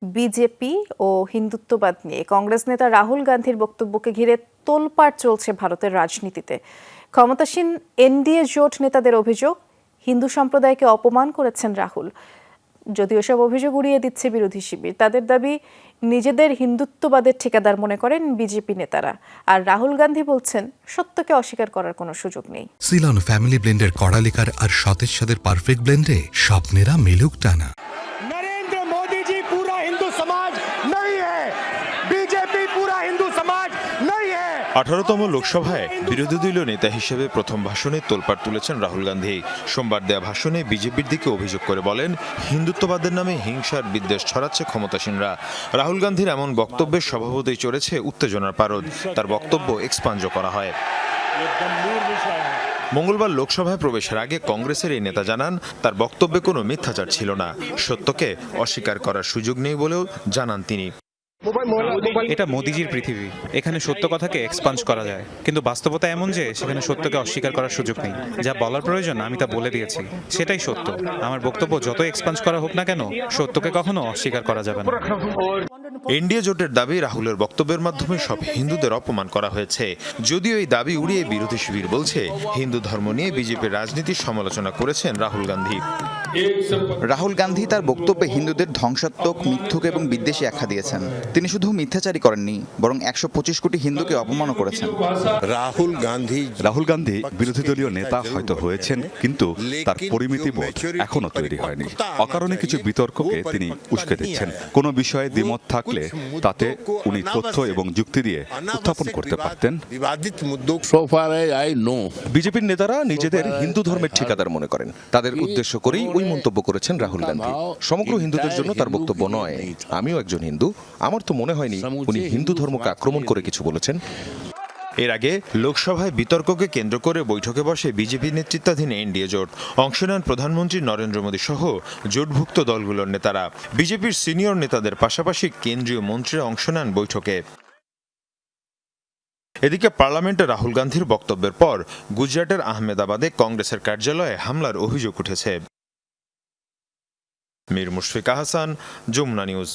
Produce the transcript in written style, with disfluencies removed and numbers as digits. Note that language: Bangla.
বিজেপি ও হিন্দুত্ববাদ নিয়ে কংগ্রেস নেতা রাহুল গান্ধীর বক্তব্যকে ঘিরে তোলপাড় চলছে ভারতের রাজনীতিতে। ক্ষমতাসীন এনডিএ জোট নেতাদের অভিযোগ, হিন্দু সম্প্রদায়কে অপমান করেছেন রাহুল। যদিও সব অভিযোগ উড়িয়ে দিচ্ছে বিরোধী শিবির। তাদের দাবি, নিজেদের হিন্দুত্ববাদের ঠিকাদার মনে করেন বিজেপি নেতারা। আর রাহুল গান্ধী বলছেন, সত্যকে অস্বীকার করার কোনো সুযোগ নেই। সিলন ফ্যামিলি ব্লেন্ডের কড়ালিকার আর সতেজ স্বাদের পারফেক্ট ব্লেন্ডে স্বপ্নেরা মেলুক টানা। नरेंद्र मोदी जी पूरा हिंदू समाज नहीं है, बीजेपी पूरा हिंदू समाज नहीं है। 18তম লোকসভায় বিরোধী দলীয় নেতা হিসেবে প্রথম ভাষণে তোলপাড় তুলেছেন রাহুল গান্ধী। সোমবার দেয়া ভাষণে বিজেপির দিকে অভিযোগ করে বলেন, হিন্দুত্ববাদের নামে হিংসার বিদ্বেষ ছড়াচ্ছে ক্ষমতাসীনরা। রাহুল গান্ধীর এমন বক্তব্যের স্বভাবতই চড়েছে উত্তেজনার পারদ। তার বক্তব্য এক্সপাঞ্জও করা হয়। মঙ্গলবার লোকসভায় প্রবেশের আগে কংগ্রেসের এই নেতা জানান, তার বক্তব্যে কোনো মিথ্যাচার ছিল না, সত্যকে অস্বীকার করার সুযোগ নেই বলেও জানান তিনি। এটা মোদিজির পৃথিবী, এখানে সত্য কথাকে এক্সপাঞ্জ করা যায়, কিন্তু বাস্তবতা এমন যে সেখানে সত্যকে অস্বীকার করার সুযোগ নেই। যা বলার প্রয়োজন আমি তা বলে দিয়েছি, সেটাই সত্য। আমার বক্তব্য যত এক্সপাঞ্জ করা হোক না কেন, সত্যকে কখনো অস্বীকার করা যাবে না। এনডিএ জোটের দাবি, রাহুলের বক্তব্যের মাধ্যমে সব হিন্দুদের অপমান করা হয়েছে। যদিও এই দাবি উড়িয়ে বিরোধী শিবির বলছে, হিন্দু ধর্ম নিয়ে বিজেপির রাজনীতির সমালোচনা করেছেন রাহুল গান্ধী। রাহুল গান্ধী তার বক্তব্যে হিন্দুদের ধ্বংসাত্মক, মিথ্যুক এবং বিদ্বেষী আখ্যা দিয়েছেন। তিনি শুধু মিথ্যাচারই করেননি, বরং 125 কোটি হিন্দুকে অপমানও করেছেন। রাহুল গান্ধী বিরোধী দলীয় নেতা হয়তো হয়েছেন, কিন্তু তার পরিমিতিবোধ এখনো তৈরি হয়নি। অকারণে কিছু বিতর্ককে তিনি উস্কে দিচ্ছেন। কোনো বিষয়ে দ্বিমত থাকলে তাতে উনি তথ্য এবং যুক্তি দিয়ে উত্থাপন করতে পারতেন। বিজেপির নেতারা নিজেদের হিন্দু ধর্মের ঠিকাদার মনে করেন। তাদের উদ্দেশ্য করেই ওই মন্তব্য করেছেন রাহুল গান্ধী। সমগ্র হিন্দুদের জন্য তার বক্তব্য নয়। আমিও একজন হিন্দু, আমার তো মনে হয়নি উনি হিন্দু ধর্মকে আক্রমণ করে কিছু বলেছেন। এর আগে লোকসভায় বিতর্ককে কেন্দ্র করে বৈঠকে বসে বিজেপি নেতৃত্বাধীন এনডিএ জোট। অংশ নেন প্রধানমন্ত্রী নরেন্দ্র মোদী সহ জোটভুক্ত দলগুলোর নেতারা। বিজেপির সিনিয়র নেতাদের পাশাপাশি কেন্দ্রীয় মন্ত্রীরা অংশ নেন বৈঠকে। এদিকে পার্লামেন্টে রাহুল গান্ধীর বক্তব্যের পর গুজরাটের আহমেদাবাদে কংগ্রেসের কার্যালয়ে হামলার অভিযোগ উঠেছে। মীর মুশফিক হাসান, যমুনা নিউজ।